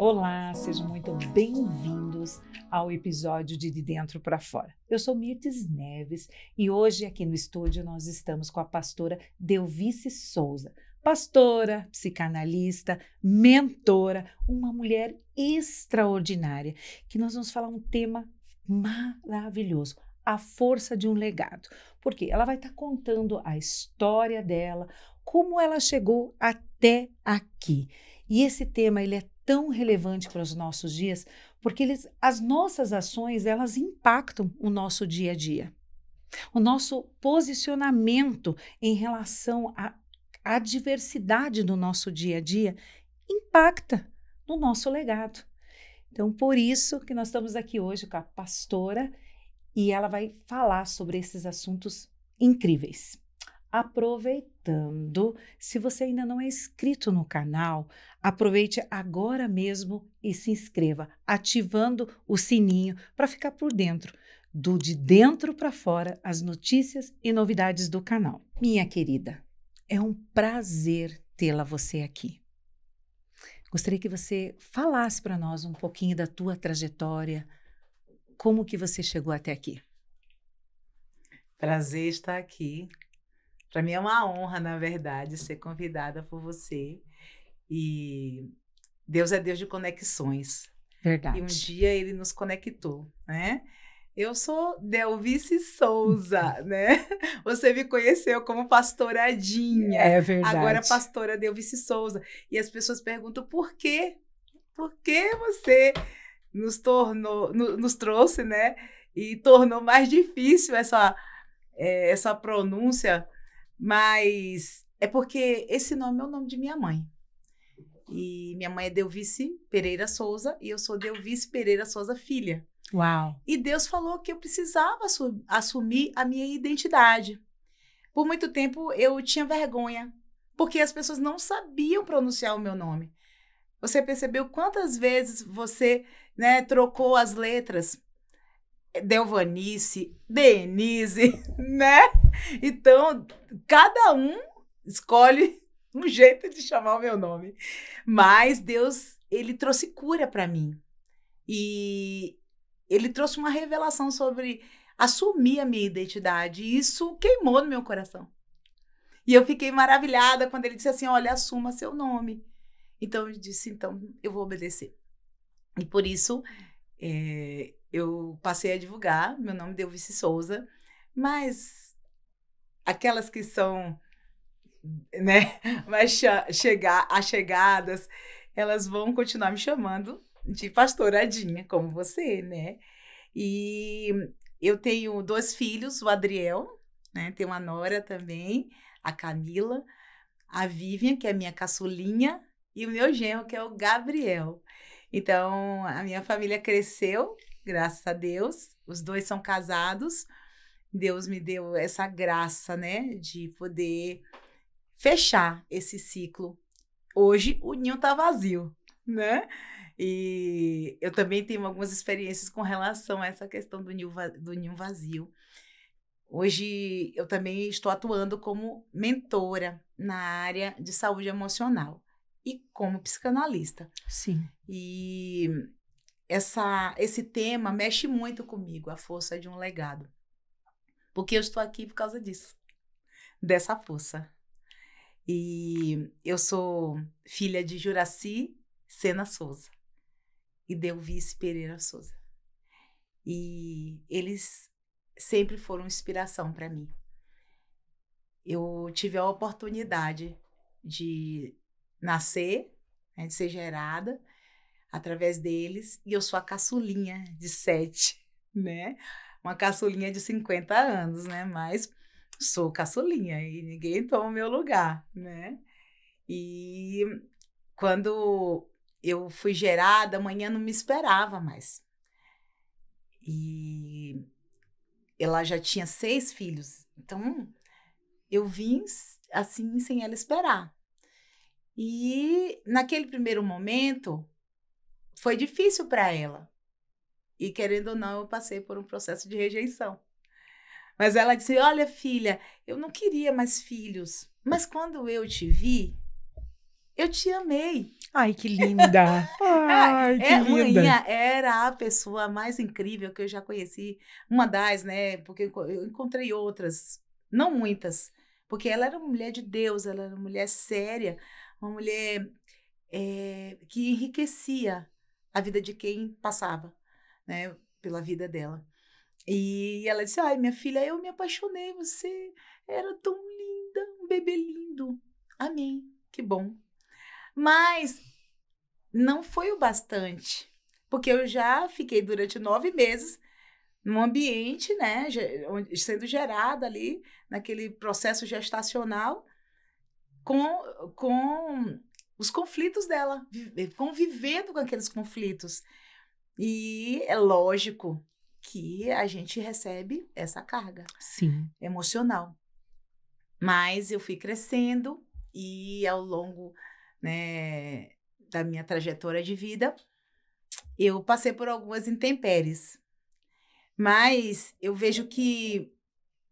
Olá, sejam muito bem-vindos ao episódio de Dentro para Fora. Eu sou Mirtes Neves e hoje aqui no estúdio nós estamos com a pastora Delvice Souza. Pastora, psicanalista, mentora, uma mulher extraordinária, que nós vamos falar um tema maravilhoso, a força de um legado. Porque ela vai estar contando a história dela, como ela chegou até aqui. E esse tema ele é tão relevante para os nossos dias, porque as nossas ações elas impactam o nosso dia a dia. O nosso posicionamento em relação à diversidade do nosso dia a dia impacta no nosso legado. Então, por isso que nós estamos aqui hoje com a pastora e ela vai falar sobre esses assuntos incríveis. Aproveitando, se você ainda não é inscrito no canal, aproveite agora mesmo e se inscreva, ativando o sininho para ficar por dentro do De Dentro para Fora, as notícias e novidades do canal. Minha querida, é um prazer tê-la você aqui. Gostaria que você falasse para nós um pouquinho da tua trajetória, como que você chegou até aqui. Prazer estar aqui. Para mim é uma honra, na verdade, ser convidada por você. E Deus é Deus de conexões. Verdade. E um dia Ele nos conectou, né? Eu sou Delvice Souza, né? Você me conheceu como pastora Adinha. É verdade. Agora pastora Delvice Souza. E as pessoas perguntam por quê? Por que você nos trouxe, né? E tornou mais difícil essa pronúncia. Mas é porque esse nome é o nome de minha mãe. E minha mãe é Delvice Pereira Souza e eu sou Delvice Pereira Souza filha. Uau! E Deus falou que eu precisava assumir a minha identidade. Por muito tempo eu tinha vergonha, porque as pessoas não sabiam pronunciar o meu nome. Você percebeu quantas vezes você, né, trocou as letras? Delvanice, Denise, né? Então, cada um escolhe um jeito de chamar o meu nome. Mas Deus, Ele trouxe cura para mim. E Ele trouxe uma revelação sobre assumir a minha identidade. E isso queimou no meu coração. E eu fiquei maravilhada quando Ele disse assim, olha, assuma seu nome. Então, eu disse, então, eu vou obedecer. E por isso, eu passei a divulgar, meu nome é Delvice Souza, mas aquelas que são, né, mais chegadas, elas vão continuar me chamando de pastora Adinha, como você, né? E eu tenho 2 filhos, o Adriel, né? Tenho uma nora também, a Camila, a Vivian, que é a minha caçulinha, e o meu genro, que é o Gabriel. Então, a minha família cresceu, graças a Deus. Os 2 são casados. Deus me deu essa graça, né, de poder fechar esse ciclo. Hoje, o ninho está vazio, né? E eu também tenho algumas experiências com relação a essa questão do ninho vazio. Hoje, eu também estou atuando como mentora na área de saúde emocional e como psicanalista. Sim. E esse tema mexe muito comigo, a força de um legado. Porque eu estou aqui por causa disso, dessa força. E eu sou filha de Juraci Sena Souza e Delvice Pereira Souza. E eles sempre foram inspiração para mim. Eu tive a oportunidade de nascer, né, de ser gerada através deles, e eu sou a caçulinha de 7, né? Uma caçulinha de 50 anos, né? Mas sou caçulinha e ninguém toma o meu lugar, né? E quando eu fui gerada, a manhã não me esperava mais. E ela já tinha 6 filhos, então eu vim assim, sem ela esperar. E naquele primeiro momento, foi difícil para ela. E, querendo ou não, eu passei por um processo de rejeição. Mas ela disse, olha, filha, eu não queria mais filhos. Mas quando eu te vi, eu te amei. Ai, que linda! Ai, que linda! Manhã era a pessoa mais incrível que eu já conheci. Uma das, né? Porque eu encontrei outras, não muitas, porque ela era uma mulher de Deus, ela era uma mulher séria, uma mulher que enriquecia a vida de quem passava, né? Pela vida dela. E ela disse: ai, minha filha, eu me apaixonei, você era tão linda, um bebê lindo. Amém, que bom. Mas não foi o bastante, porque eu já fiquei durante 9 meses num ambiente, né, sendo gerada ali, naquele processo gestacional, com os conflitos dela, convivendo com aqueles conflitos. E é lógico que a gente recebe essa carga Sim. emocional. Mas eu fui crescendo e ao longo, né, da minha trajetória de vida, eu passei por algumas intempéries. Mas eu vejo que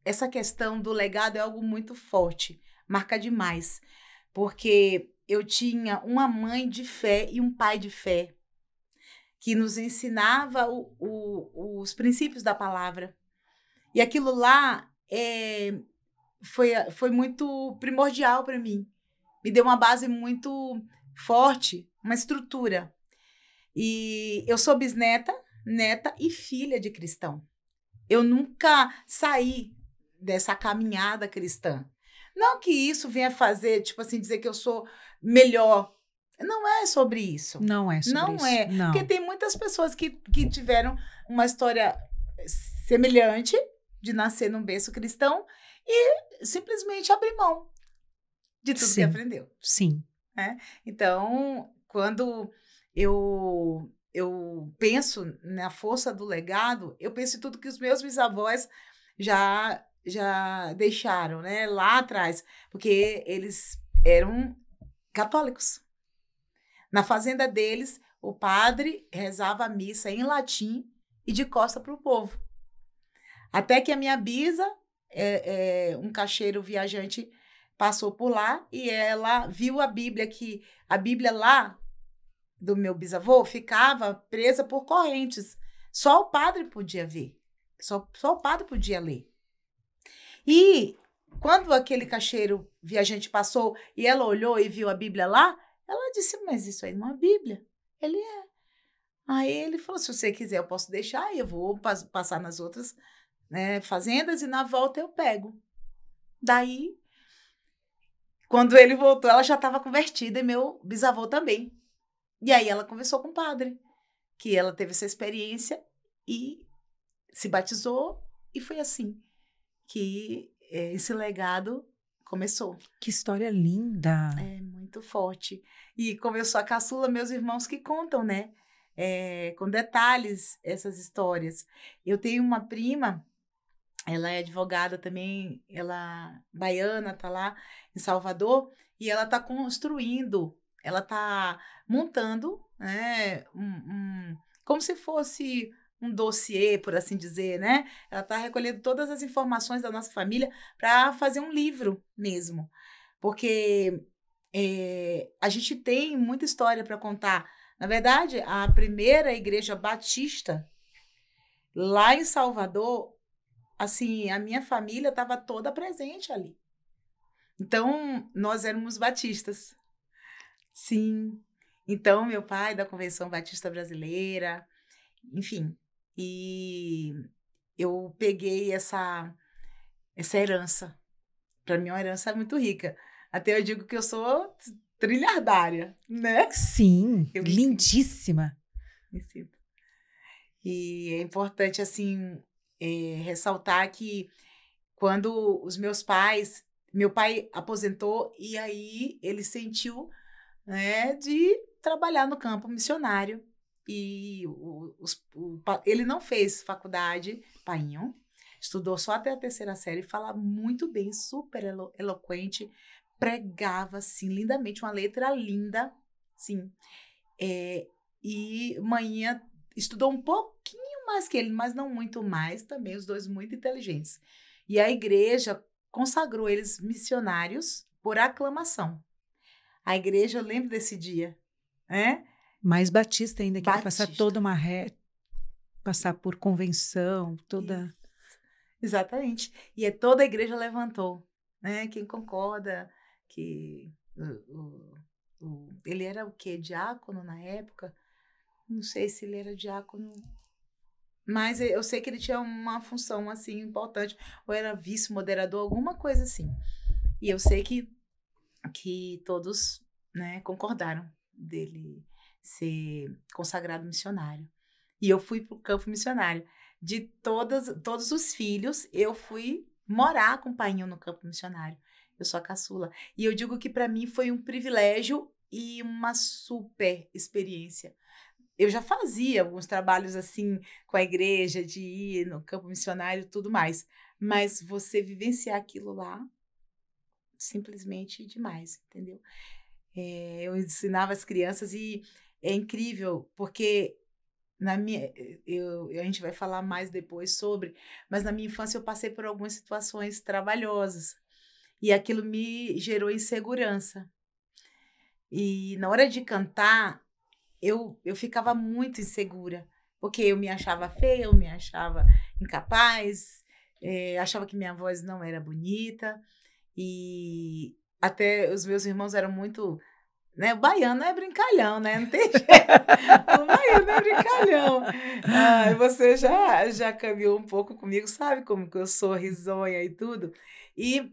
essa questão do legado é algo muito forte, marca demais, porque eu tinha uma mãe de fé e um pai de fé que nos ensinava os princípios da palavra. E aquilo lá foi muito primordial para mim. Me deu uma base muito forte, uma estrutura. E eu sou bisneta, neta e filha de cristão. Eu nunca saí dessa caminhada cristã. Não que isso venha fazer, tipo assim, dizer que eu sou melhor. Não é sobre isso. Não é sobre Não isso. é. Não. Porque tem muitas pessoas que tiveram uma história semelhante de nascer num berço cristão e simplesmente abrir mão de tudo que aprendeu. Sim. Então, quando eu penso na força do legado, eu penso em tudo que os meus bisavós já deixaram, né, lá atrás, porque eles eram católicos. Na fazenda deles, o padre rezava a missa em latim e de costa para o povo. Até que a minha bisa, um caixeiro viajante, passou por lá e ela viu a Bíblia, que a Bíblia lá do meu bisavô ficava presa por correntes. Só o padre podia ver. Só o padre podia ler. E quando aquele caixeiro viajante passou e ela olhou e viu a Bíblia lá, ela disse: mas isso aí não é Bíblia. Ele é. Aí ele falou: se você quiser, eu posso deixar, eu vou passar nas outras, né, fazendas e na volta eu pego. Daí, quando ele voltou, ela já estava convertida e meu bisavô também. E aí ela conversou com o padre, que ela teve essa experiência e se batizou, e foi assim que esse legado começou. Que história linda! É muito forte. E começou a caçula, meus irmãos que contam, né? Com detalhes essas histórias. Eu tenho uma prima, ela é advogada também, ela baiana, tá lá em Salvador, e ela tá construindo, ela tá montando, né, como se fosse um dossiê, por assim dizer, né? Ela tá recolhendo todas as informações da nossa família para fazer um livro mesmo, porque a gente tem muita história para contar. Na verdade, a primeira igreja batista lá em Salvador, assim, a minha família estava toda presente ali. Então, nós éramos batistas. Sim. Então, meu pai da Convenção Batista Brasileira, enfim. E eu peguei essa herança. Para mim, é uma herança muito rica. Até eu digo que eu sou trilhardária, né? Sim, Eu lindíssima. Me sinto. E é importante, assim, ressaltar que quando meu pai aposentou e aí ele sentiu, né, de trabalhar no campo missionário. E ele não fez faculdade, painho, estudou só até a 3ª série, fala muito bem, super eloquente, pregava, assim, lindamente, uma letra linda, sim. E manhã estudou um pouquinho mais que ele, mas não muito mais, também os dois muito inteligentes. E a igreja consagrou eles missionários por aclamação. A igreja, eu lembro desse dia, né? Mais batista ainda, que vai passar Batista. toda uma passar por convenção, toda... Isso. Exatamente. E toda a igreja levantou, né? Quem concorda que ele era o quê? Diácono na época? Não sei se ele era diácono, mas eu sei que ele tinha uma função assim importante, ou era vice-moderador, alguma coisa assim. E eu sei que todos, né, concordaram dele ser consagrado missionário. E eu fui para o campo missionário. De todos os filhos, eu fui morar com o painho no campo missionário. Eu sou a caçula. E eu digo que para mim foi um privilégio e uma super experiência. Eu já fazia alguns trabalhos assim com a igreja, de ir no campo missionário e tudo mais. Mas você vivenciar aquilo lá, simplesmente demais, entendeu? Eu ensinava as crianças e é incrível, porque a gente vai falar mais depois sobre, mas na minha infância eu passei por algumas situações trabalhosas e aquilo me gerou insegurança. E na hora de cantar, eu ficava muito insegura, porque eu me achava feia, eu me achava incapaz, achava que minha voz não era bonita, e até os meus irmãos eram muito, né? O baiano é brincalhão, né? Não tem jeito. O baiano é brincalhão. E você já caminhou um pouco comigo, sabe como que eu sou risonha e tudo. E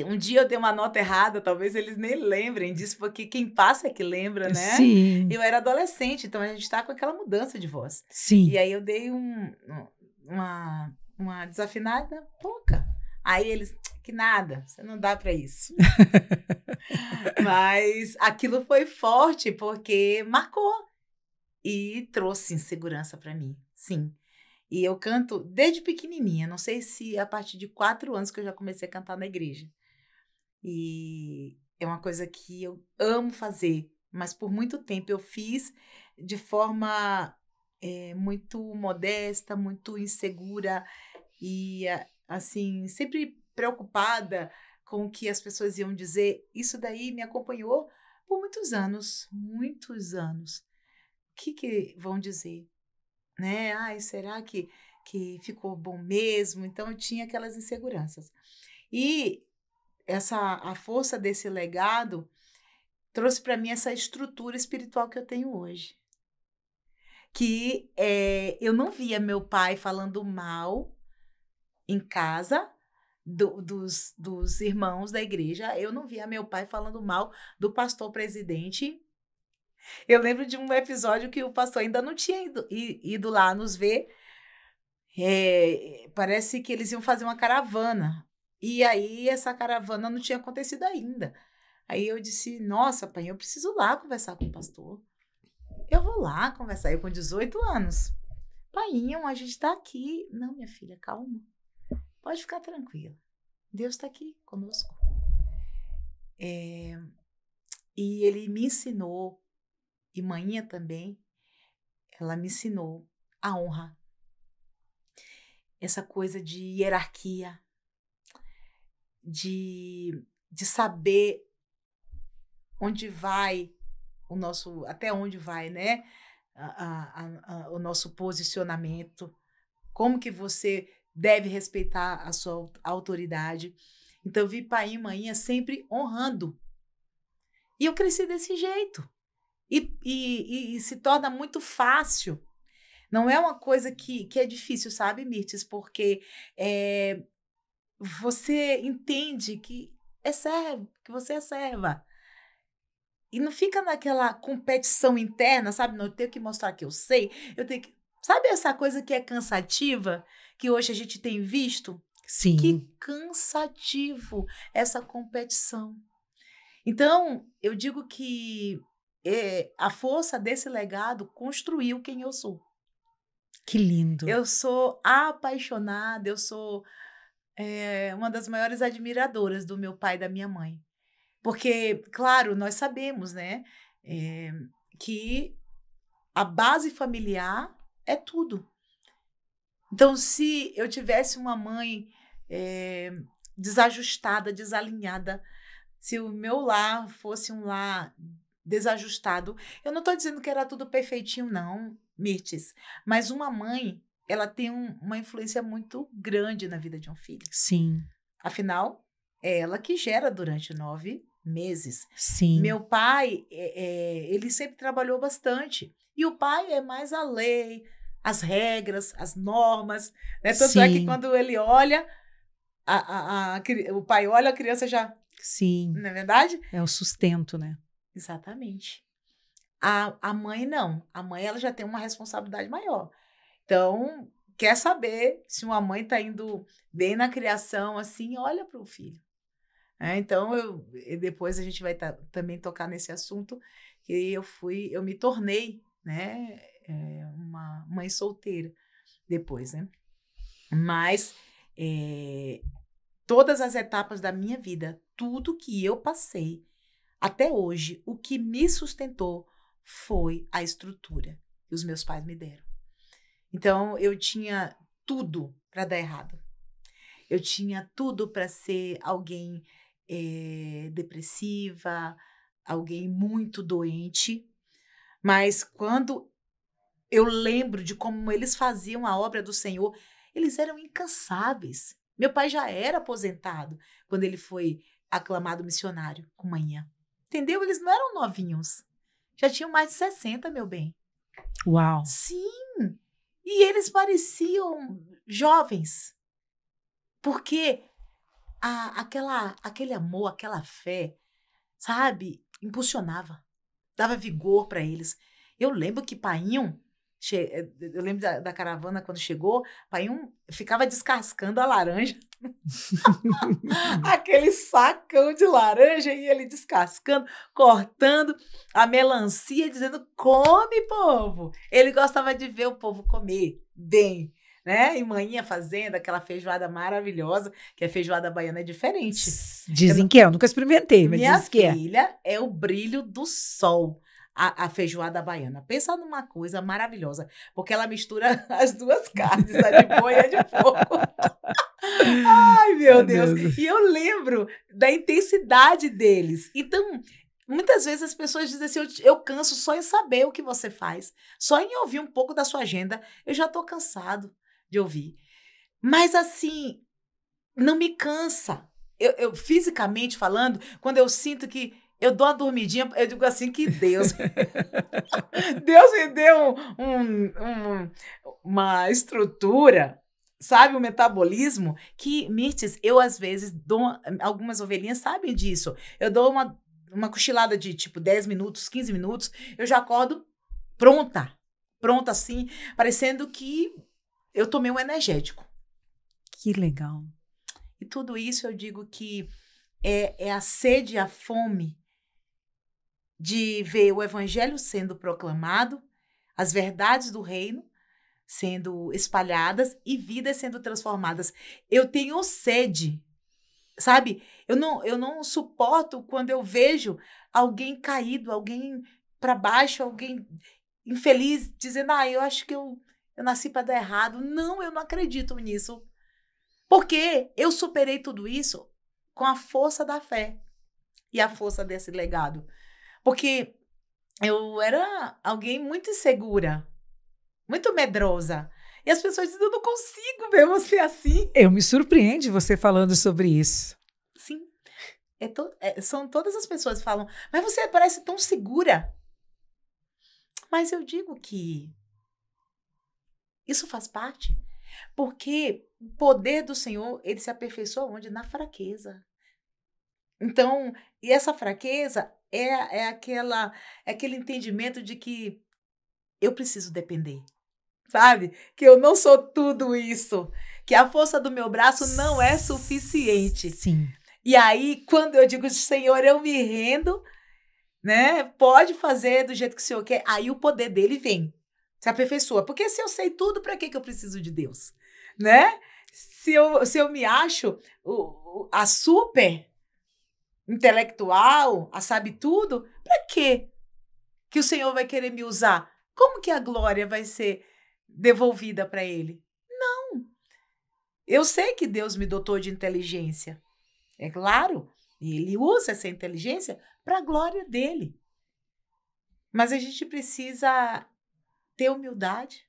um dia eu dei uma nota errada, talvez eles nem lembrem disso, porque quem passa é que lembra, né? Sim. Eu era adolescente, então a gente está com aquela mudança de voz. Sim. E aí eu dei uma desafinada pouca. Aí eles, que nada, você não dá para isso. Mas aquilo foi forte porque marcou e trouxe insegurança para mim, sim. E eu canto desde pequenininha, não sei se a partir de 4 anos que eu já comecei a cantar na igreja. E é uma coisa que eu amo fazer, mas por muito tempo eu fiz de forma muito modesta, muito insegura e, assim, sempre preocupada com o que as pessoas iam dizer. Isso daí me acompanhou por muitos anos, muitos anos. O que vão dizer? Né? Ai, será que ficou bom mesmo? Então eu tinha aquelas inseguranças. E a força desse legado trouxe para mim essa estrutura espiritual que eu tenho hoje. Que eu não via meu pai falando mal em casa dos irmãos da igreja. Eu não via meu pai falando mal do pastor presidente. Eu lembro de um episódio que o pastor ainda não tinha ido lá nos ver. Parece que eles iam fazer uma caravana. E aí essa caravana não tinha acontecido ainda. Aí eu disse, nossa, pai, eu preciso lá conversar com o pastor. Eu vou lá conversar. Eu com 18 anos. Painho, a gente está aqui. Não, minha filha, calma. Pode ficar tranquila. Deus está aqui conosco. E ele me ensinou, e manhinha também, ela me ensinou a honra. Essa coisa de hierarquia, de saber onde vai até onde vai, né? O nosso posicionamento, como que você deve respeitar a sua autoridade. Então, eu vi pai e mãe sempre honrando. E eu cresci desse jeito. E se torna muito fácil. Não é uma coisa que é difícil, sabe, Mirtes? Porque você entende que você é serva. E não fica naquela competição interna, sabe? Não, eu tenho que mostrar que eu sei, eu tenho que... Sabe essa coisa que é cansativa, que hoje a gente tem visto? Sim. Que cansativo essa competição. Então, eu digo que a força desse legado construiu quem eu sou. Que lindo. Eu sou apaixonada, eu sou uma das maiores admiradoras do meu pai e da minha mãe. Porque, claro, nós sabemos, né, que a base familiar é tudo. Então, se eu tivesse uma mãe desajustada, desalinhada, se o meu lar fosse um lar desajustado. Eu não estou dizendo que era tudo perfeitinho, não, Mirtes. Mas uma mãe, ela tem uma influência muito grande na vida de um filho. Sim. Afinal, é ela que gera durante 9 meses. Sim. Meu pai, ele sempre trabalhou bastante. E o pai é mais a lei, as regras, as normas. Né? Tanto é que quando ele olha, o pai olha, a criança já... Sim. Não é verdade? É o sustento, né? Exatamente. A mãe não. A mãe ela já tem uma responsabilidade maior. Então, quer saber se uma mãe está indo bem na criação, assim, olha para o filho. Então, depois a gente vai também tocar nesse assunto, que eu me tornei, né, uma mãe solteira depois, né? Mas todas as etapas da minha vida, tudo que eu passei, até hoje, o que me sustentou foi a estrutura que os meus pais me deram. Então, eu tinha tudo para dar errado. Eu tinha tudo para ser alguém depressiva, alguém muito doente. Mas quando eu lembro de como eles faziam a obra do Senhor, eles eram incansáveis. Meu pai já era aposentado quando ele foi aclamado missionário com manhã. Entendeu? Eles não eram novinhos. Já tinham mais de 60, meu bem. Uau! Sim! E eles pareciam jovens. Porque aquele amor, aquela fé, sabe? Impulsionava. Dava vigor para eles. Eu lembro que Painho... Eu lembro da caravana quando chegou, Painho ficava descascando a laranja. Aquele sacão de laranja e ele descascando, cortando a melancia, dizendo, come, povo. Ele gostava de ver o povo comer bem, né? E manhinha fazendo aquela feijoada maravilhosa, que a feijoada baiana é diferente. Dizem que é, eu nunca experimentei, mas minha diz que é. filha é o brilho do sol. A feijoada baiana. Pensa numa coisa maravilhosa, porque ela mistura as duas carnes, a de boi e a de porco. Ai, meu Deus. E eu lembro da intensidade deles. Então, muitas vezes as pessoas dizem assim, eu canso só em saber o que você faz, só em ouvir um pouco da sua agenda, eu já estou cansado de ouvir. Mas assim, não me cansa. Eu fisicamente falando, quando eu sinto que eu dou uma dormidinha, eu digo assim que Deus me deu uma estrutura, sabe, um metabolismo que, Mirtes, eu às vezes dou, algumas ovelhinhas sabem disso, eu dou uma cochilada de tipo 10 minutos, 15 minutos, eu já acordo pronta assim, parecendo que eu tomei um energético. Que legal. E tudo isso eu digo que é a sede e a fome de ver o evangelho sendo proclamado, as verdades do reino sendo espalhadas e vidas sendo transformadas. Eu tenho sede, sabe? Eu não suporto quando eu vejo alguém caído, alguém para baixo, alguém infeliz, dizendo, eu acho que eu nasci para dar errado. Não, eu não acredito nisso. Porque eu superei tudo isso com a força da fé e a força desse legado. Porque eu era alguém muito insegura, muito medrosa. E as pessoas dizem, eu não consigo ver você assim. Eu me surpreende você falando sobre isso. Sim. São todas as pessoas que falam, mas você parece tão segura. Mas eu digo que isso faz parte. Porque o poder do Senhor, ele se aperfeiçoa onde? Na fraqueza. Então, e essa fraqueza é aquele entendimento de que eu preciso depender, sabe? Que eu não sou tudo isso, que a força do meu braço não é suficiente. Sim. E aí, quando eu digo, Senhor, eu me rendo, né? Pode fazer do jeito que o Senhor quer, aí o poder dele vem, se aperfeiçoa. Porque se eu sei tudo, para que eu preciso de Deus? Né? Se eu me acho a super intelectual, a sabe tudo, para quê que o Senhor vai querer me usar? Como que a glória vai ser devolvida para ele? Não. Eu sei que Deus me dotou de inteligência. É claro, ele usa essa inteligência para a glória dele. Mas a gente precisa ter humildade.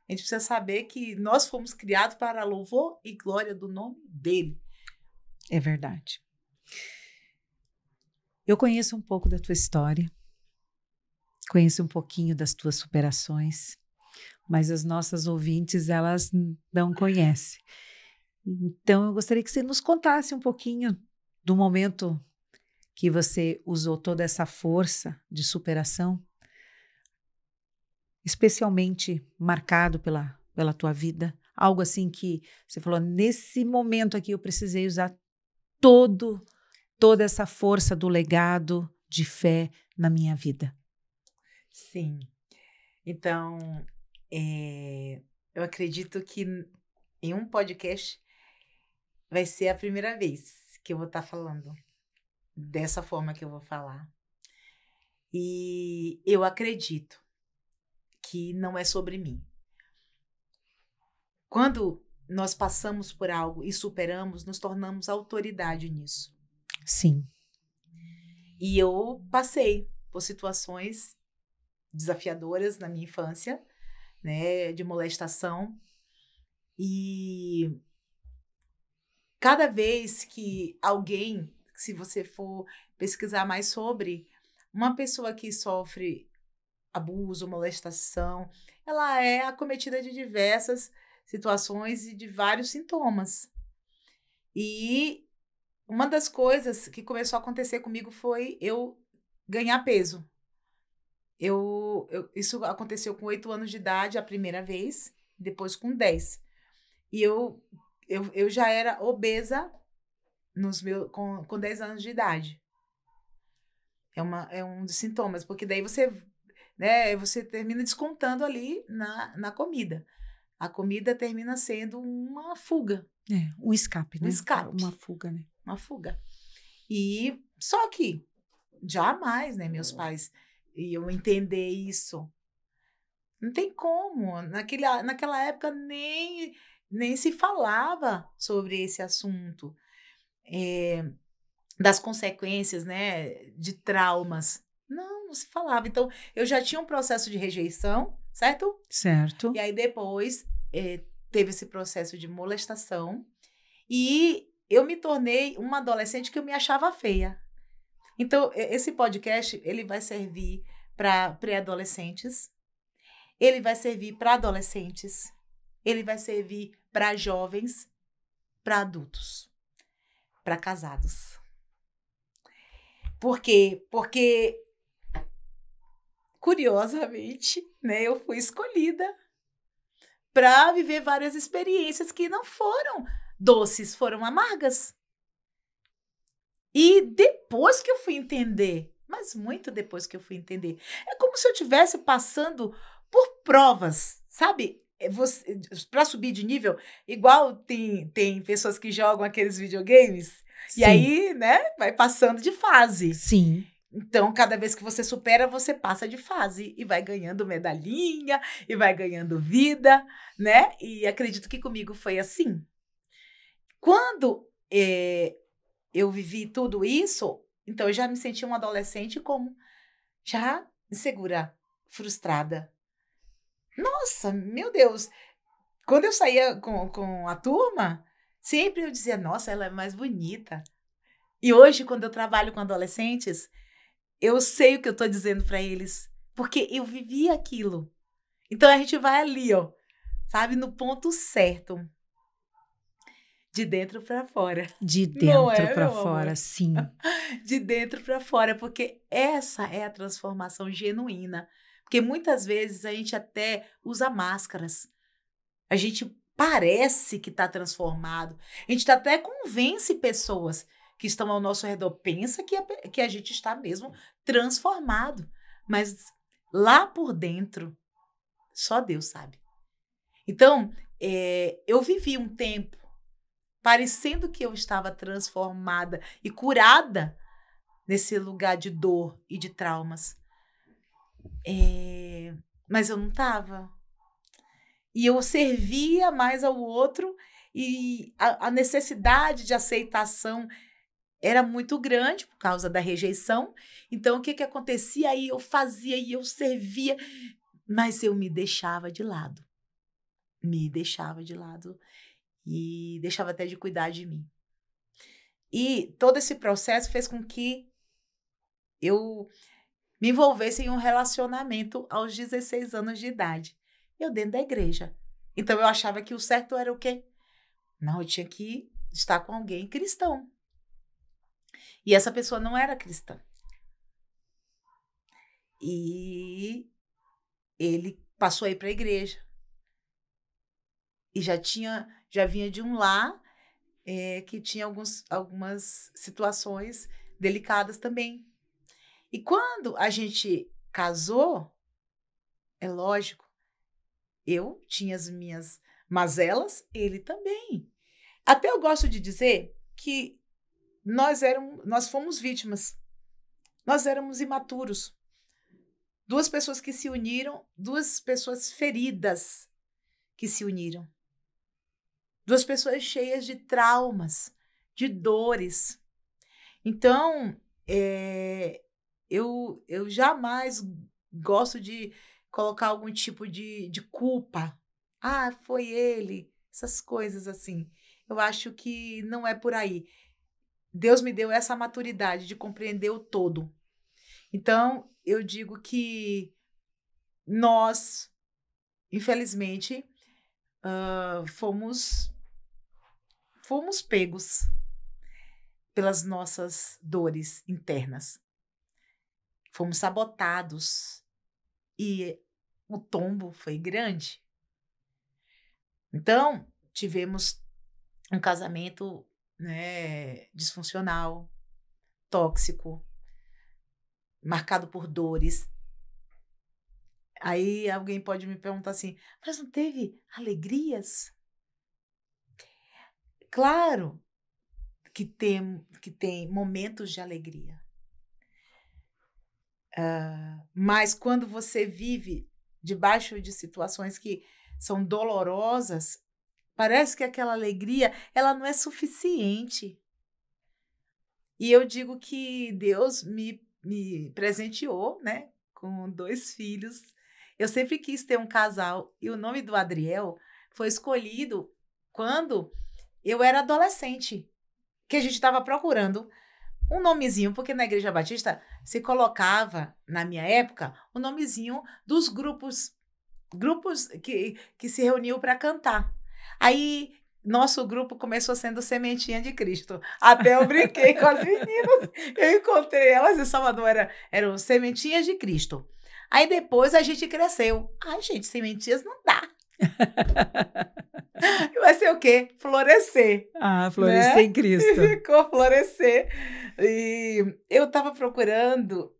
A gente precisa saber que nós fomos criados para louvor e glória do nome dele. É verdade. Eu conheço um pouco da tua história, conheço um pouquinho das tuas superações, mas as nossas ouvintes, elas não conhecem. Então, eu gostaria que você nos contasse um pouquinho do momento que você usou toda essa força de superação, especialmente marcado pela tua vida. Algo assim que você falou, nesse momento aqui eu precisei usar toda essa força do legado de fé na minha vida. Sim. Então, eu acredito que em um podcast vai ser a primeira vez que eu vou estar falando dessa forma que eu vou falar. E eu acredito que não é sobre mim. Quando nós passamos por algo e superamos, nos tornamos autoridade nisso. Sim. E eu passei por situações desafiadoras na minha infância, né, de molestação. E cada vez que alguém, se você for pesquisar mais sobre, uma pessoa que sofre abuso, molestação, ela é acometida de diversas situações e de vários sintomas. E uma das coisas que começou a acontecer comigo foi eu ganhar peso. Isso aconteceu com 8 anos de idade a primeira vez, depois com 10. E eu já era obesa com 10 anos de idade. É um dos sintomas, porque daí você, né, você termina descontando ali na comida. A comida termina sendo uma fuga. Um escape, né? Um escape. Uma fuga, né? Uma fuga. E só que jamais, né, meus pais iam entender isso. Não tem como. Naquela época nem se falava sobre esse assunto. Das consequências, né, de traumas. Não se falava. Então, eu já tinha um processo de rejeição, certo? Certo. E aí, depois, teve esse processo de molestação. E eu me tornei uma adolescente que eu me achava feia. Então, esse podcast, ele vai servir para pré-adolescentes, ele vai servir para adolescentes, ele vai servir para jovens, para adultos, para casados. Por quê? Porque, curiosamente, né, eu fui escolhida para viver várias experiências que não foram doces, foram amargas. E depois que eu fui entender, mas muito depois que eu fui entender, é como se eu estivesse passando por provas, sabe? Para subir de nível, igual tem pessoas que jogam aqueles videogames, Sim. E aí, né, vai passando de fase. Sim. Então, cada vez que você supera, você passa de fase e vai ganhando medalhinha, e vai ganhando vida, né? E acredito que comigo foi assim. Quando eu vivi tudo isso, então eu já me senti uma adolescente como já insegura, frustrada. Nossa, meu Deus! Quando eu saía com a turma, sempre eu dizia, nossa, ela é mais bonita. E hoje, quando eu trabalho com adolescentes, eu sei o que eu estou dizendo para eles, porque eu vivi aquilo. Então, a gente vai ali, ó, sabe, no ponto certo. De dentro para fora. De dentro para fora, amor? sim. De dentro para fora, porque essa é a transformação genuína. Porque muitas vezes a gente até usa máscaras. A gente parece que está transformado. A gente até convence pessoas que estão ao nosso redor, pensa que a gente está mesmo transformado. Mas lá por dentro, só Deus sabe. Então, eu vivi um tempo parecendo que eu estava transformada e curada nesse lugar de dor e de traumas. Mas eu não estava. E eu servia mais ao outro e a necessidade de aceitação era muito grande por causa da rejeição. Então, o que que acontecia? Aí eu fazia e eu servia, mas eu me deixava de lado. Me deixava de lado e deixava até de cuidar de mim. E todo esse processo fez com que eu me envolvesse em um relacionamento aos 16 anos de idade. Eu dentro da igreja. Então, eu achava que o certo era o quê? Não, eu tinha que estar com alguém cristão. E essa pessoa não era cristã. E ele passou a ir para a igreja. E já vinha de um lar que tinha algumas situações delicadas também. E quando a gente casou, é lógico, eu tinha as minhas mazelas, ele também. Até eu gosto de dizer que nós fomos vítimas. Nós éramos imaturos. Duas pessoas que se uniram, duas pessoas feridas que se uniram. Duas pessoas cheias de traumas, de dores. Então, eu jamais gosto de colocar algum tipo de culpa. Ah, foi ele. Essas coisas assim. Eu acho que não é por aí. Deus me deu essa maturidade de compreender o todo. Então, eu digo que nós, infelizmente, fomos pegos pelas nossas dores internas. Fomos sabotados e o tombo foi grande. Então, tivemos um casamento, né, disfuncional, tóxico, marcado por dores. Aí alguém pode me perguntar assim, mas não teve alegrias? Claro que tem momentos de alegria. Mas quando você vive debaixo de situações que são dolorosas, parece que aquela alegria, ela não é suficiente. E eu digo que Deus me presenteou, né, com 2 filhos. Eu sempre quis ter um casal e o nome do Adriel foi escolhido quando eu era adolescente, que a gente estava procurando um nomezinho, porque na Igreja Batista se colocava, na minha época, o nomezinho dos grupos que se reuniam para cantar. Aí, nosso grupo começou sendo Sementinha de Cristo. Até eu brinquei com as meninas. Eu encontrei elas em Salvador, eram Sementinhas de Cristo. Aí, depois, a gente cresceu. Ai, gente, Sementinhas não dá. Vai ser o quê? Florescer. Ah, florescer, né? Em Cristo. Ficou Florescer. E eu estava procurando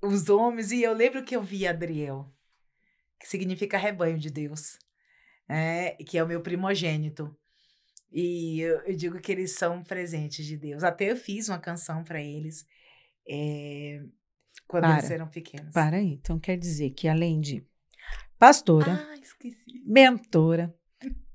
os homens e eu lembro que eu vi Adriel, que significa rebanho de Deus, que é o meu primogênito. E eu digo que eles são presentes de Deus. Até eu fiz uma canção para eles quando eles eram pequenos. Para aí. Então quer dizer que além de pastora, mentora,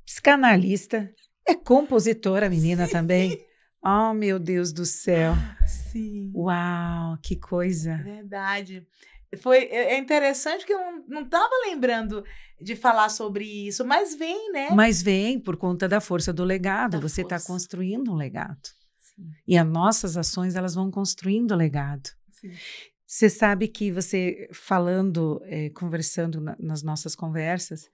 psicanalista, é compositora, a menina também. Oh, meu Deus do céu. Sim. Uau, que coisa. Verdade. É interessante que eu não estava lembrando de falar sobre isso, mas vem, né? Mas vem por conta da força do legado. Você está construindo um legado. Sim. E as nossas ações, elas vão construindo legado. Sim. Você sabe que você falando, conversando nas nossas conversas,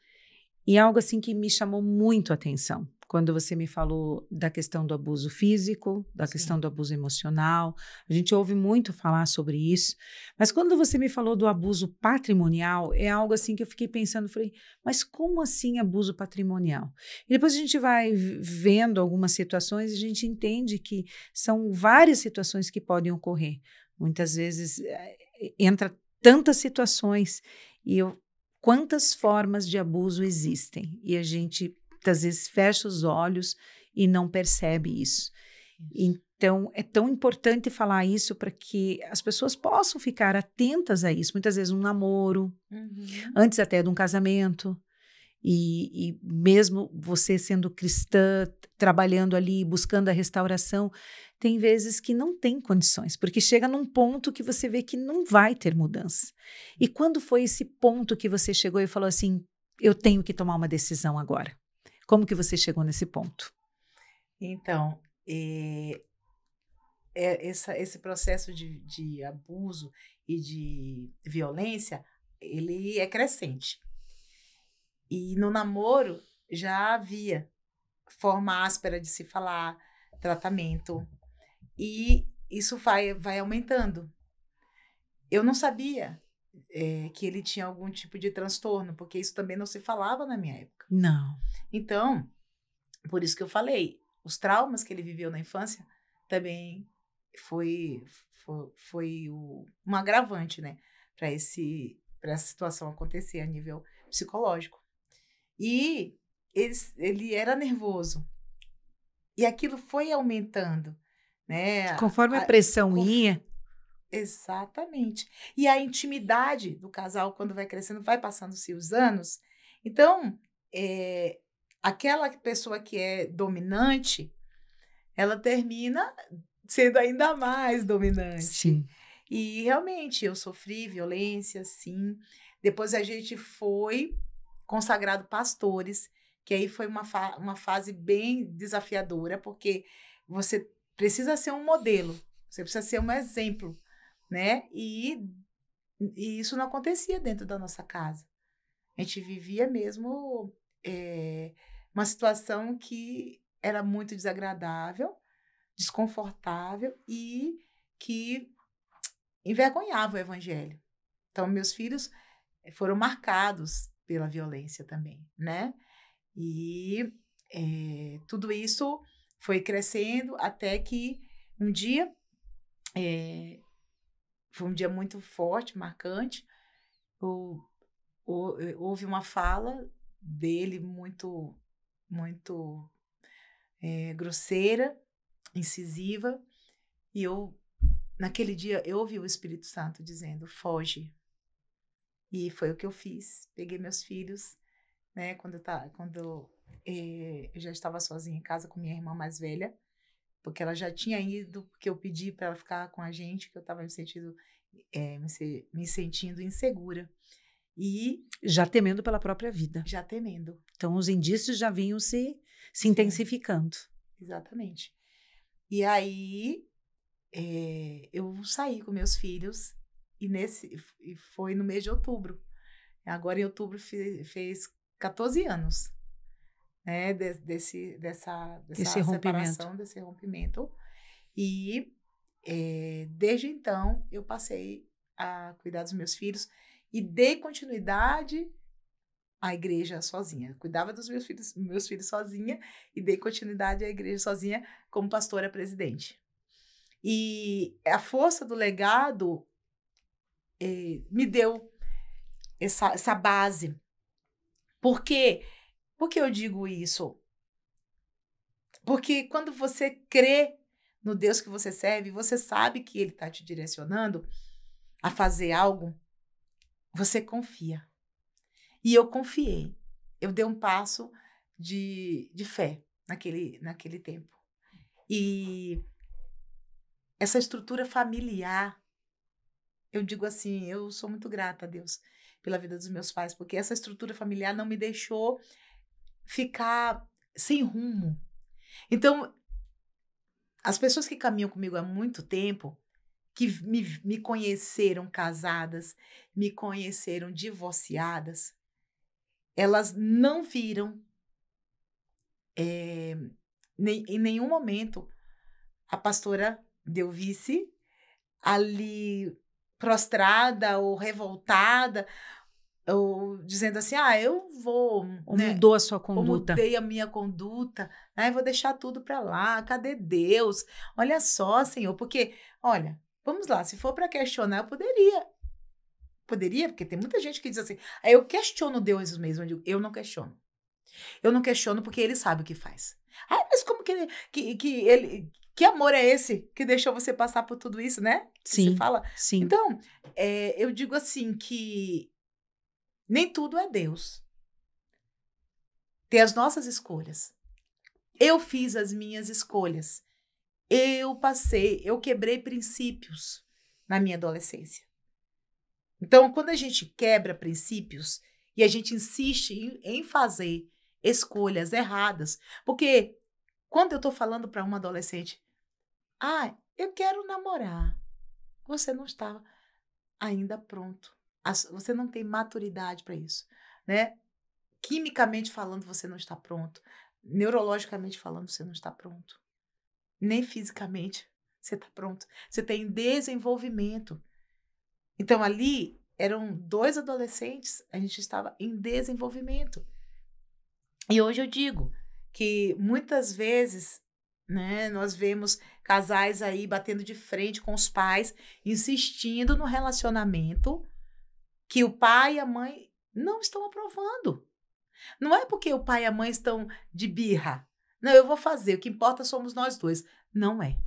e algo assim que me chamou muito a atenção, quando você me falou da questão do abuso físico, da questão do abuso emocional, a gente ouve muito falar sobre isso, mas quando você me falou do abuso patrimonial, é algo assim que eu fiquei pensando, falei, mas como assim abuso patrimonial? E depois a gente vai vendo algumas situações e a gente entende que são várias situações que podem ocorrer. Muitas vezes entra tantas situações e quantas formas de abuso existem e a gente às vezes fecha os olhos e não percebe isso. Então é tão importante falar isso para que as pessoas possam ficar atentas a isso. Muitas vezes um namoro, antes até de um casamento. E mesmo você sendo cristã, trabalhando ali, buscando a restauração, tem vezes que não tem condições, porque chega num ponto que você vê que não vai ter mudança. E quando foi esse ponto que você chegou e falou assim, eu tenho que tomar uma decisão agora? Como que você chegou nesse ponto? Então, esse processo de abuso e de violência, ele é crescente. E no namoro já havia forma áspera de se falar, tratamento, e isso vai aumentando. Eu não sabia que ele tinha algum tipo de transtorno, porque isso também não se falava na minha época. Não. Então, por isso que eu falei, os traumas que ele viveu na infância também foi um agravante, né, para essa situação acontecer a nível psicológico. E ele era nervoso. E aquilo foi aumentando, né? Conforme a pressão ia. Exatamente. E a intimidade do casal, quando vai crescendo, vai passando-se os anos. Então, aquela pessoa que é dominante, ela termina sendo ainda mais dominante. Sim. E realmente eu sofri violência, sim. Depois a gente foi consagrado pastores, que aí foi uma fase bem desafiadora, porque você precisa ser um modelo, você precisa ser um exemplo, né? E isso não acontecia dentro da nossa casa. A gente vivia mesmo uma situação que era muito desagradável, desconfortável e que envergonhava o evangelho. Então, meus filhos foram marcados pela violência também, né? E tudo isso foi crescendo até que um dia, foi um dia muito forte, marcante, houve uma fala dele muito, muito grosseira, incisiva, e naquele dia, eu ouvi o Espírito Santo dizendo, foge. E foi o que eu fiz. Peguei meus filhos, né, quando eu já estava sozinha em casa com minha irmã mais velha, porque ela já tinha ido, porque eu pedi para ela ficar com a gente, que eu estava me sentindo insegura. E já temendo pela própria vida. Já temendo. Então, os indícios já vinham se intensificando. Exatamente. E aí, eu saí com meus filhos, e foi no mês de outubro. Agora, em outubro, fez 14 anos, né, dessa separação, desse rompimento. E, desde então, eu passei a cuidar dos meus filhos e dei continuidade à igreja sozinha. Cuidava dos meus filhos sozinha e dei continuidade à igreja sozinha como pastora presidente. E a força do legado me deu essa base. Por quê? Por que eu digo isso? Porque quando você crê no Deus que você serve, você sabe que Ele está te direcionando a fazer algo, você confia. E eu confiei. Eu dei um passo de fé naquele tempo. E essa estrutura familiar, eu digo assim, eu sou muito grata a Deus pela vida dos meus pais, porque essa estrutura familiar não me deixou ficar sem rumo. Então, as pessoas que caminham comigo há muito tempo, que me conheceram casadas, me conheceram divorciadas, elas não viram em nenhum momento a pastora Delvice ali prostrada ou revoltada, ou dizendo assim, eu vou... Ou mudou a sua conduta. Ou mudei a minha conduta, vou deixar tudo para lá, cadê Deus? Olha só, Senhor, porque, olha, vamos lá, se for para questionar, eu poderia, porque tem muita gente que diz assim, eu questiono Deus mesmo, eu digo, eu não questiono. Eu não questiono porque Ele sabe o que faz. Mas como que amor é esse que deixou você passar por tudo isso, né? Sim, você fala. Sim. Então, eu digo assim que nem tudo é Deus. ter as nossas escolhas. Eu fiz as minhas escolhas. Eu quebrei princípios na minha adolescência. Então, quando a gente quebra princípios e a gente insiste em fazer escolhas erradas, porque quando eu estou falando para uma adolescente, eu quero namorar, você não estava ainda pronto, você não tem maturidade para isso, né? Quimicamente falando, você não está pronto, neurologicamente falando, você não está pronto, nem fisicamente você está pronto, você está em desenvolvimento. Então, ali eram 2 adolescentes, a gente estava em desenvolvimento. E hoje eu digo que muitas vezes, né, nós vemos casais aí batendo de frente com os pais, insistindo no relacionamento que o pai e a mãe não estão aprovando. Não é porque o pai e a mãe estão de birra. Não, eu vou fazer, o que importa somos nós dois. Não é.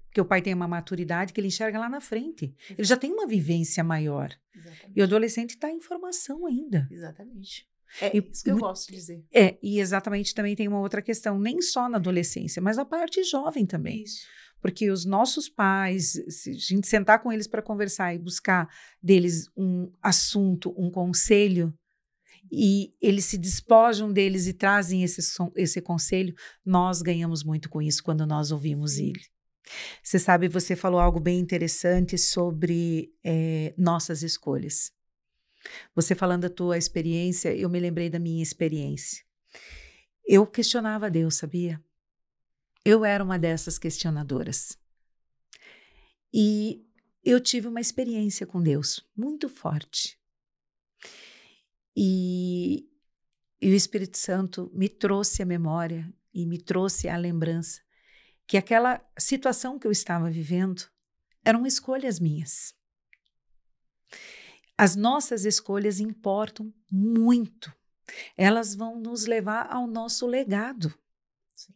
Porque o pai tem uma maturidade que ele enxerga lá na frente. Ele já tem uma vivência maior. Exatamente. E o adolescente está em formação ainda. Exatamente. É E, isso que eu gosto de dizer. E exatamente também tem uma outra questão, nem só na adolescência, mas na parte jovem também. Isso. Porque os nossos pais, se a gente sentar com eles para conversar e buscar deles um assunto, um conselho, e eles se despojam deles e trazem esse conselho, nós ganhamos muito com isso quando nós ouvimos ele. Você sabe, você falou algo bem interessante sobre nossas escolhas. Você falando da tua experiência, eu me lembrei da minha experiência. Eu questionava Deus, sabia? Eu era uma dessas questionadoras. E eu tive uma experiência com Deus muito forte. E o Espírito Santo me trouxe à memória e me trouxe à lembrança que aquela situação que eu estava vivendo eram escolhas minhas. As nossas escolhas importam muito. Elas vão nos levar ao nosso legado. Sim.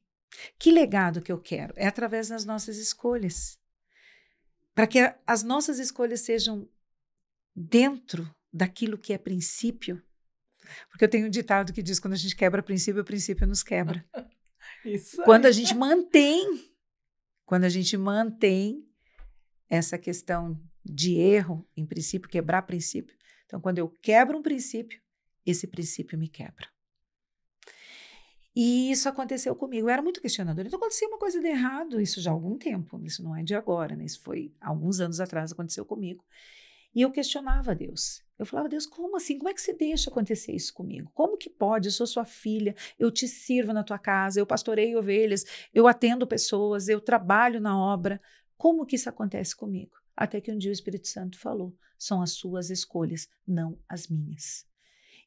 Que legado que eu quero? É através das nossas escolhas. Para que as nossas escolhas sejam dentro daquilo que é princípio. Porque eu tenho um ditado que diz: quando a gente quebra princípio, o princípio nos quebra. Isso aí. Quando a gente mantém essa questão de erro, em princípio, quebrar princípio. Então, quando eu quebro um princípio, esse princípio me quebra. E isso aconteceu comigo. Eu era muito questionadora. Então, acontecia uma coisa de errado, isso já há algum tempo, isso não é de agora, né? Isso foi alguns anos atrás, aconteceu comigo. E eu questionava Deus. Eu falava: Deus, como assim? Como é que você deixa acontecer isso comigo? Como que pode? Eu sou sua filha, eu te sirvo na tua casa, eu pastoreio ovelhas, eu atendo pessoas, eu trabalho na obra. Como que isso acontece comigo? Até que um dia o Espírito Santo falou: são as suas escolhas, não as minhas.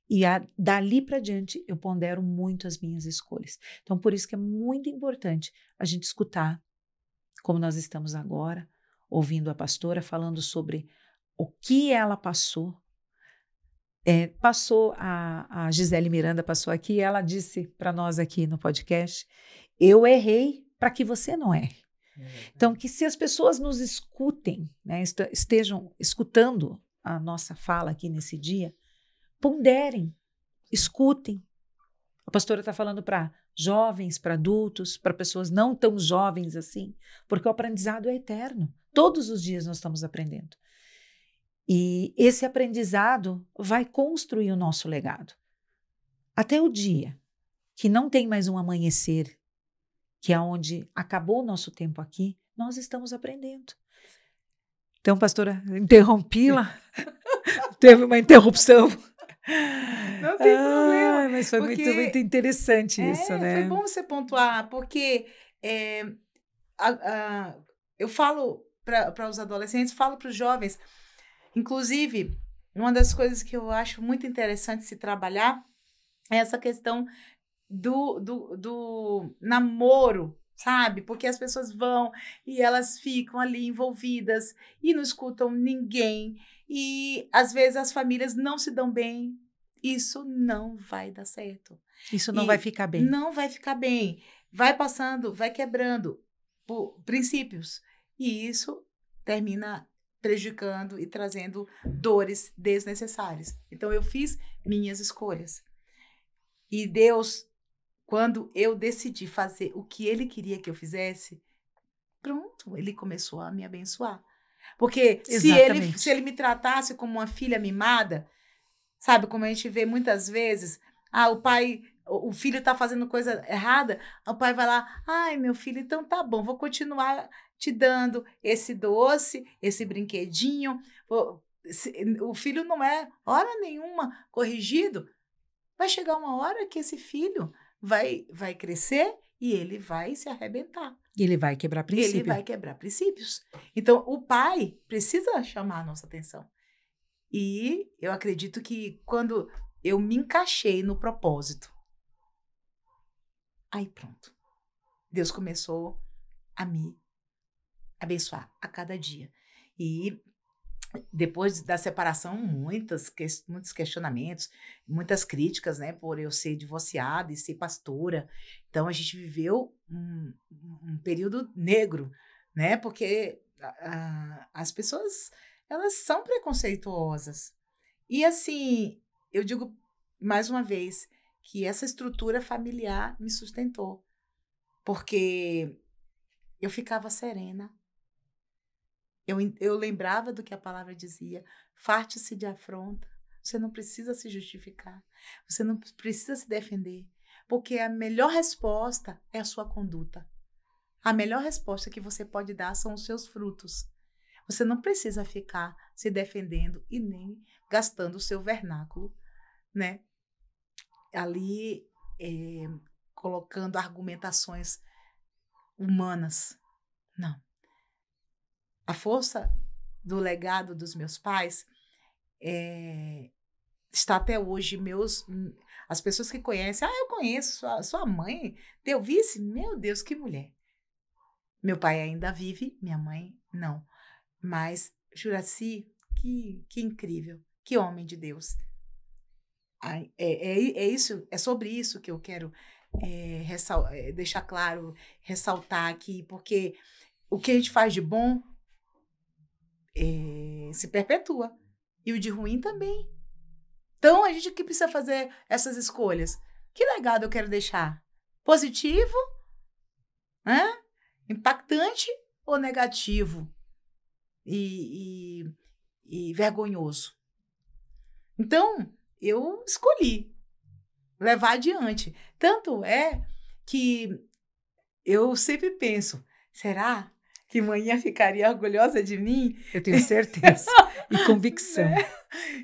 E dali para diante eu pondero muito as minhas escolhas. Então, por isso que é muito importante a gente escutar, como nós estamos agora, ouvindo a pastora falando sobre o que ela passou. A Gisele Miranda passou aqui e ela disse para nós aqui no podcast: eu errei para que você não erre. Então, que se as pessoas nos escutem, né, estejam escutando a nossa fala aqui nesse dia, ponderem, escutem. A pastora está falando para jovens, para adultos, para pessoas não tão jovens assim, porque o aprendizado é eterno. Todos os dias nós estamos aprendendo. E esse aprendizado vai construir o nosso legado. Até o dia que não tem mais um amanhecer, que é onde acabou o nosso tempo aqui, nós estamos aprendendo. Então, pastora, interrompi-la. Teve uma interrupção. Não tem problema. Mas foi muito interessante isso, né? Foi bom você pontuar, porque eu falo para os adolescentes, falo para os jovens. Inclusive, uma das coisas que eu acho muito interessante se trabalhar é essa questão do namoro, sabe? Porque as pessoas vão e elas ficam ali envolvidas e não escutam ninguém. E, às vezes, as famílias não se dão bem. Isso não vai dar certo. Isso não vai ficar bem. Não vai ficar bem. Vai passando, vai quebrando princípios. E isso termina prejudicando e trazendo dores desnecessárias. Então, eu fiz minhas escolhas. E Deus quando eu decidi fazer o que ele queria que eu fizesse, pronto, ele começou a me abençoar. Porque se Exatamente. ele me tratasse como uma filha mimada, sabe, como a gente vê muitas vezes, o filho está fazendo coisa errada, o pai vai lá, ai, meu filho, então tá bom, vou continuar te dando esse doce, esse brinquedinho. O filho não é, hora nenhuma, corrigido. Vai chegar uma hora que esse filho vai crescer e ele vai se arrebentar. Ele vai quebrar princípio. Ele vai quebrar princípios. Então, o pai precisa chamar a nossa atenção. E eu acredito que quando eu me encaixei no propósito, aí pronto. Deus começou a me abençoar a cada dia. E depois da separação, muitos questionamentos, muitas críticas, né, por eu ser divorciada e ser pastora. Então, a gente viveu um período negro, né, porque as pessoas, elas são preconceituosas. E, assim, eu digo mais uma vez que essa estrutura familiar me sustentou, porque eu ficava serena. Eu lembrava do que a palavra dizia, farte-se de afronta, você não precisa se justificar, você não precisa se defender, porque a melhor resposta é a sua conduta. A melhor resposta que você pode dar são os seus frutos. Você não precisa ficar se defendendo e nem gastando o seu vernáculo, né? Ali, colocando argumentações humanas. Não. A força do legado dos meus pais está até hoje. As pessoas que conhecem, eu conheço sua mãe, Delvice, meu Deus, que mulher. Meu pai ainda vive, minha mãe não. Mas Juraci, que incrível, que homem de Deus. É sobre isso que eu quero deixar claro, ressaltar aqui, porque o que a gente faz de bom se perpetua. E o de ruim também. Então, a gente que precisa fazer essas escolhas. Que legado eu quero deixar? Positivo? Impactante ou negativo? E vergonhoso? Então, eu escolhi levar adiante. Tanto é que eu sempre penso, será que manhã ficaria orgulhosa de mim? Eu tenho certeza e convicção.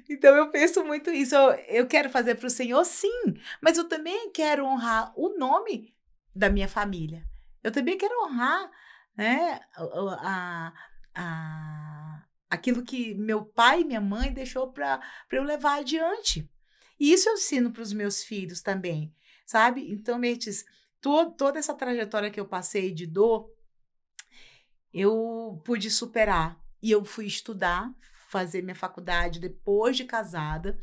Então, eu penso muito isso. Eu quero fazer para o Senhor, sim, mas eu também quero honrar o nome da minha família. Eu também quero honrar, né, aquilo que meu pai e minha mãe deixou para eu levar adiante. E isso eu ensino para os meus filhos também, sabe? Então, Mertes, toda essa trajetória que eu passei de dor, eu pude superar. E eu fui estudar, fazer minha faculdade depois de casada,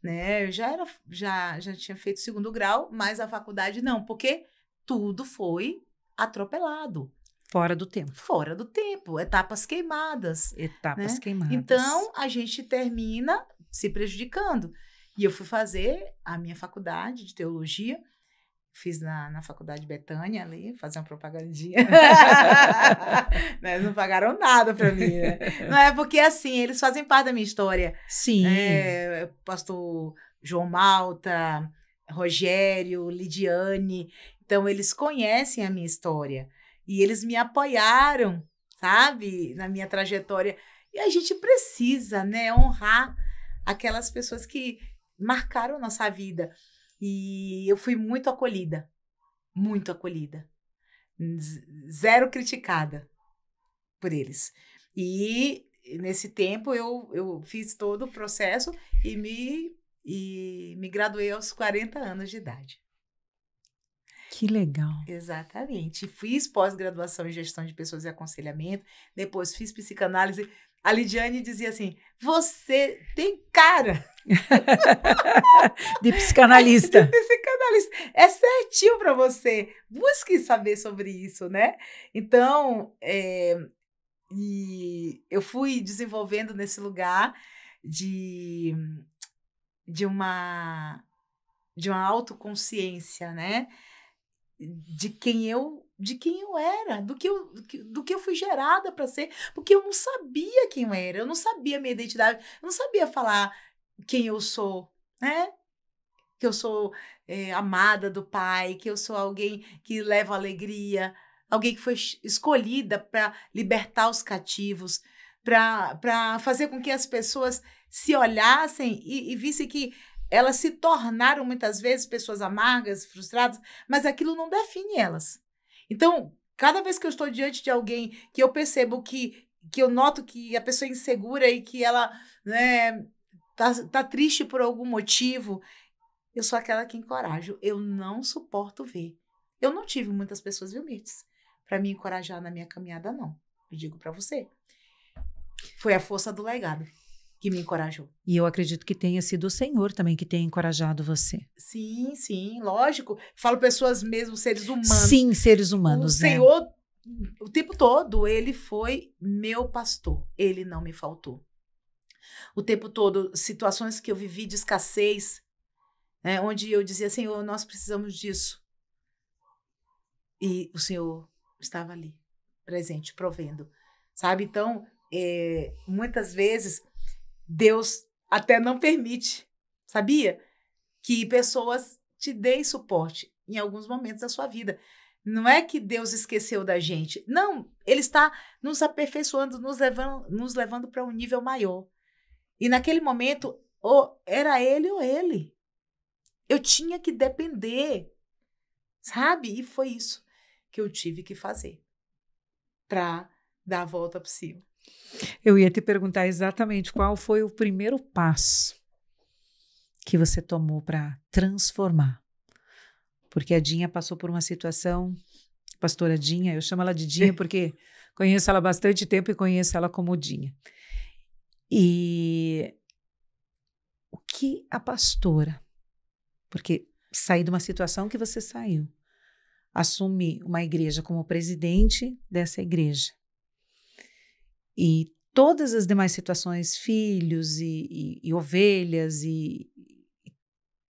né? Eu já tinha feito 2º grau, mas a faculdade não, porque tudo foi atropelado. Fora do tempo. Fora do tempo, etapas queimadas. Etapas, né? Queimadas. Então, a gente termina se prejudicando. E eu fui fazer a minha faculdade de teologia, fiz na Faculdade Betânia ali, fazer uma propagandinha. Eles não pagaram nada para mim, né? Não é porque, assim, eles fazem parte da minha história. Sim. Pastor João Malta, Rogério, Lidiane. Então, eles conhecem a minha história. E eles me apoiaram, sabe? Na minha trajetória. E a gente precisa, né? Honrar aquelas pessoas que marcaram nossa vida. E eu fui muito acolhida. Muito acolhida. Zero criticada por eles. E nesse tempo eu fiz todo o processo e me graduei aos 40 anos de idade. Que legal. Exatamente. Fiz pós-graduação em gestão de pessoas e aconselhamento, depois fiz psicanálise. A Lidiane dizia assim, você tem cara de psicanalista. De psicanalista. É certinho para você. Busque saber sobre isso, né? Então, e eu fui desenvolvendo nesse lugar de uma de uma autoconsciência, né? De quem eu era, do que eu fui gerada para ser, porque eu não sabia quem eu era, eu não sabia minha identidade, eu não sabia falar quem eu sou, né? Que eu sou amada do Pai, que eu sou alguém que leva alegria, alguém que foi escolhida para libertar os cativos, para fazer com que as pessoas se olhassem e vissem que elas se tornaram muitas vezes pessoas amargas, frustradas, mas aquilo não define elas. Então, cada vez que eu estou diante de alguém que eu percebo que eu noto que a pessoa é insegura e que ela, né, tá triste por algum motivo, eu sou aquela que encorajo. Eu não suporto ver. Eu não tive muitas pessoas, viu, Mirtes? Para me encorajar na minha caminhada, não. Eu digo para você. Foi a força do legado que me encorajou. E eu acredito que tenha sido o Senhor também que tenha encorajado você. Sim, sim, lógico. Falo pessoas mesmo, seres humanos. Sim, seres humanos, O Senhor, o tempo todo, ele foi meu pastor. Ele não me faltou. O tempo todo, situações que eu vivi de escassez, onde eu dizia, Senhor, nós precisamos disso. E o Senhor estava ali, presente, provendo, sabe? Então, muitas vezes, Deus até não permite, sabia? Que pessoas te deem suporte em alguns momentos da sua vida. Não é que Deus esqueceu da gente. Não, Ele está nos aperfeiçoando, nos levando para um nível maior. E naquele momento, ou era ele ou ele. Eu tinha que depender, sabe? E foi isso que eu tive que fazer para dar a volta por cima. Eu ia te perguntar exatamente qual foi o primeiro passo que você tomou para transformar. Porque a Dinha passou por uma situação, pastora Dinha, eu chamo ela de Dinha porque conheço ela há bastante tempo e conheço ela como Dinha. E o que a pastora, porque sair de uma situação que você saiu, assumir uma igreja como presidente dessa igreja e todas as demais situações, filhos e ovelhas e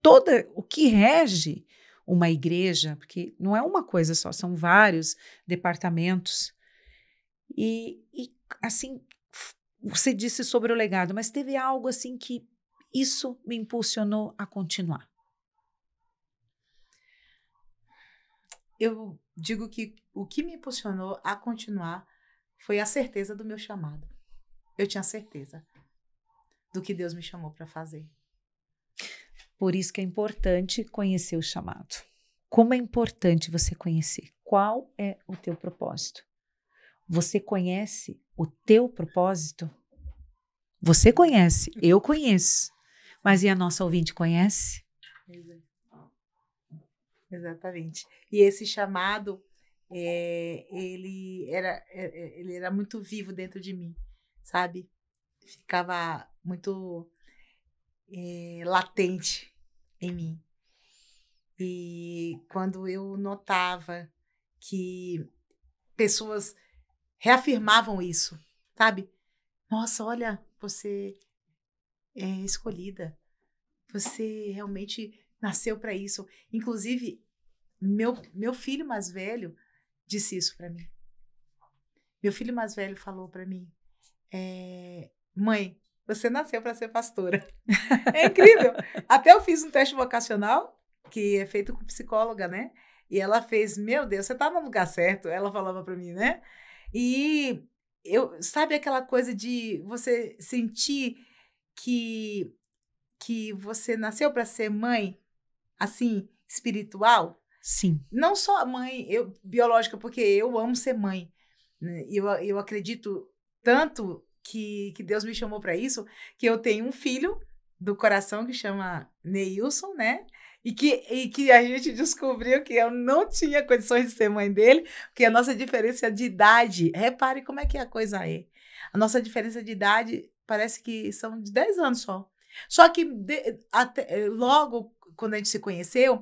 toda o que rege uma igreja, porque não é uma coisa só, são vários departamentos. E assim, você disse sobre o legado, mas teve algo assim que isso me impulsionou a continuar. Eu digo que o que me impulsionou a continuar foi a certeza do meu chamado. Eu tinha certeza do que Deus me chamou para fazer. Por isso que é importante conhecer o chamado. Como é importante você conhecer qual é o teu propósito. Você conhece o teu propósito? Você conhece, eu conheço. Mas e a nossa ouvinte conhece? Exatamente. E esse chamado, ele era muito vivo dentro de mim, sabe? Ficava muito latente em mim. E quando eu notava que pessoas reafirmavam isso, sabe? Nossa, olha, você é escolhida. Você realmente nasceu para isso. Inclusive, meu filho mais velho disse isso para mim. Meu filho mais velho falou para mim, mãe, você nasceu para ser pastora. É incrível. Até eu fiz um teste vocacional, que é feito com psicóloga, né? E ela fez, meu Deus, você tá no lugar certo. Ela falava para mim, né? E sabe aquela coisa de você sentir que você nasceu para ser mãe, assim, espiritual? Sim. Não só mãe biológica, porque eu amo ser mãe. Né? Eu acredito tanto que Deus me chamou para isso, que eu tenho um filho do coração que chama Neilson, né? E que a gente descobriu que eu não tinha condições de ser mãe dele, porque a nossa diferença de idade, repare como é que a coisa é. A nossa diferença de idade parece que são de 10 anos só. Só que logo, quando a gente se conheceu,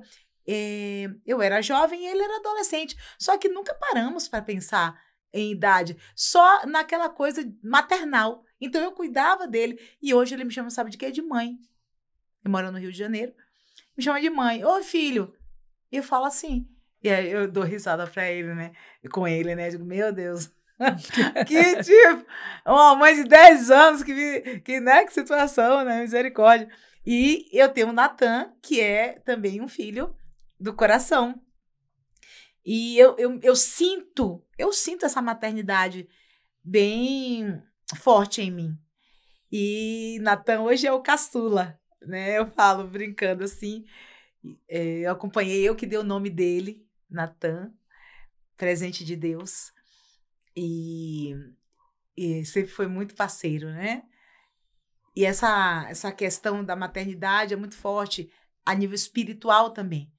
eu era jovem e ele era adolescente. Só que nunca paramos para pensar em idade, só naquela coisa maternal. Então eu cuidava dele e hoje ele me chama, sabe de quê? De mãe. Ele mora no Rio de Janeiro. me chama de mãe. Ô, filho. E eu falo assim. E aí eu dou risada pra ele, né? Com ele, né? Eu digo, meu Deus. Que tipo, uma mãe de 10 anos né? Que situação, né? Misericórdia. E eu tenho o Natan, que é também um filho do coração. E eu sinto essa maternidade bem forte em mim. E Natan hoje é o caçula, né? Eu falo brincando assim. Eu acompanhei, eu que dei o nome dele, Natan, presente de Deus. E sempre foi muito parceiro, né? E essa questão da maternidade é muito forte a nível espiritual também,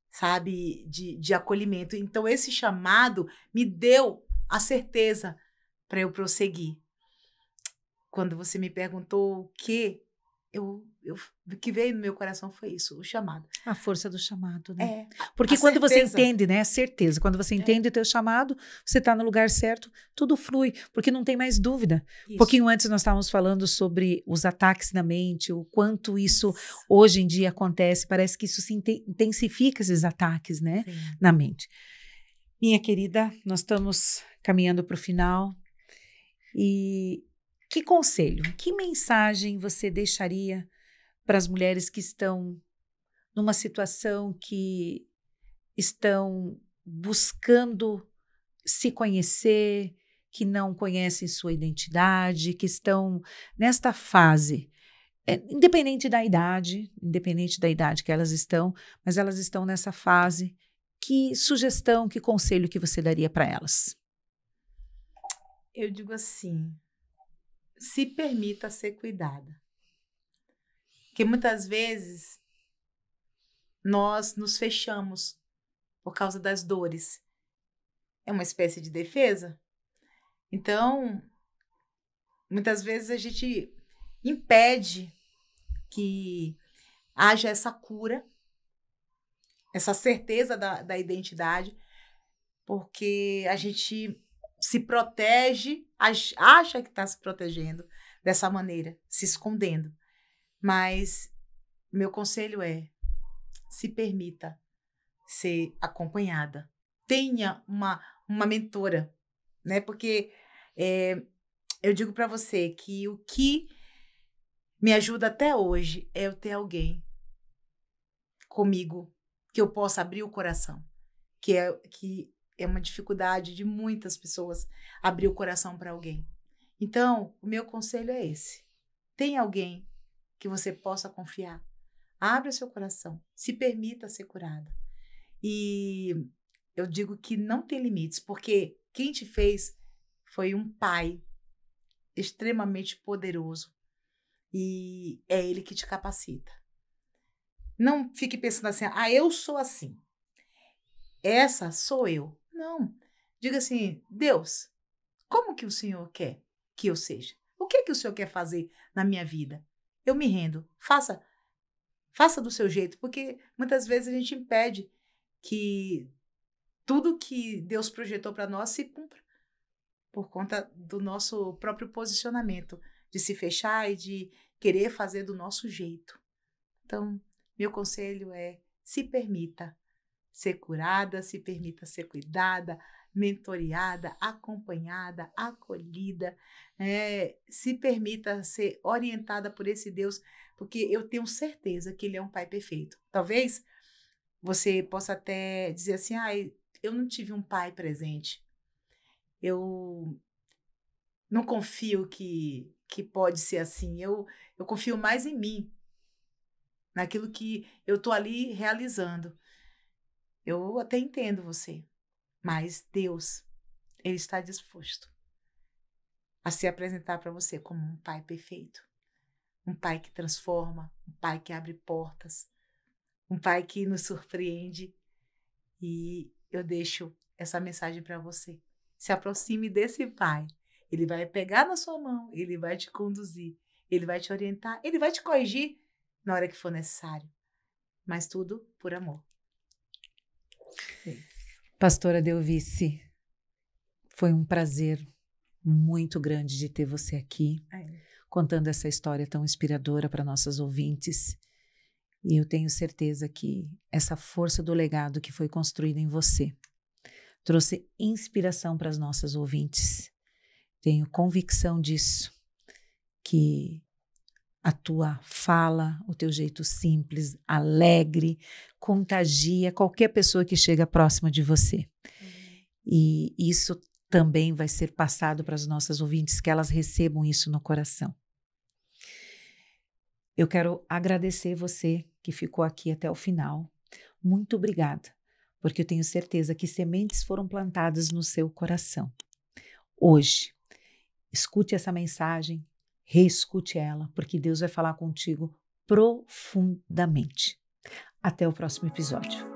sabe? De acolhimento. Então, esse chamado me deu a certeza para eu prosseguir. Quando você me perguntou o que, o que veio no meu coração foi isso, o chamado. A força do chamado, né? É, Porque a quando você certeza. entende, né? A certeza. Quando você entende o teu chamado, você está no lugar certo, tudo flui, porque não tem mais dúvida. Isso. Um pouquinho antes nós estávamos falando sobre os ataques na mente, o quanto isso hoje em dia acontece. Parece que isso se intensifica, esses ataques, né? Sim. Na mente. Minha querida, nós estamos caminhando para o final. E que conselho, que mensagem você deixaria para as mulheres que estão numa situação que estão buscando se conhecer, que não conhecem sua identidade, que estão nesta fase, independente da idade que elas estão, mas elas estão nessa fase. Que sugestão, que conselho que você daria para elas? Eu digo assim, se permita ser cuidada. Porque muitas vezes nós nos fechamos por causa das dores. É uma espécie de defesa. Então, muitas vezes a gente impede que haja essa cura, essa certeza da identidade, porque a gente se protege, acha que está se protegendo dessa maneira, se escondendo. Mas meu conselho é, se permita ser acompanhada. Tenha uma mentora, né? Porque eu digo para você que o que me ajuda até hoje é eu ter alguém comigo que eu possa abrir o coração, que é uma dificuldade de muitas pessoas abrir o coração para alguém. Então, o meu conselho é esse. Tem alguém que você possa confiar. Abra o seu coração, se permita ser curada. E eu digo que não tem limites, porque quem te fez foi um pai extremamente poderoso e é ele que te capacita. Não fique pensando assim, eu sou assim. Essa sou eu. Não. Diga assim, Deus, como que o Senhor quer que eu seja? O que o Senhor quer fazer na minha vida? Eu me rendo. Faça do seu jeito, porque muitas vezes a gente impede que tudo que Deus projetou para nós se cumpra por conta do nosso próprio posicionamento, de se fechar e de querer fazer do nosso jeito. Então, meu conselho é, se permita ser curada, se permita ser cuidada, mentoreada, acompanhada, acolhida, se permita ser orientada por esse Deus, porque eu tenho certeza que Ele é um Pai perfeito. Talvez você possa até dizer assim, eu não tive um pai presente, eu não confio que pode ser assim, eu confio mais em mim, naquilo que eu estou ali realizando. Eu até entendo você, mas Deus, Ele está disposto a se apresentar para você como um pai perfeito, um pai que transforma, um pai que abre portas, um pai que nos surpreende. E eu deixo essa mensagem para você. Se aproxime desse pai. Ele vai pegar na sua mão, ele vai te conduzir, ele vai te orientar, ele vai te corrigir na hora que for necessário. Mas tudo por amor. Pastora Delvice, foi um prazer muito grande de ter você aqui, contando essa história tão inspiradora para nossas ouvintes. E eu tenho certeza que essa força do legado que foi construído em você trouxe inspiração para as nossas ouvintes. Tenho convicção disso, que a tua fala, o teu jeito simples, alegre, contagia qualquer pessoa que chega próxima de você. E isso também vai ser passado para as nossas ouvintes, que elas recebam isso no coração. Eu quero agradecer você que ficou aqui até o final. Muito obrigada, porque eu tenho certeza que sementes foram plantadas no seu coração. Hoje, escute essa mensagem, reescute ela, porque Deus vai falar contigo profundamente. Até o próximo episódio.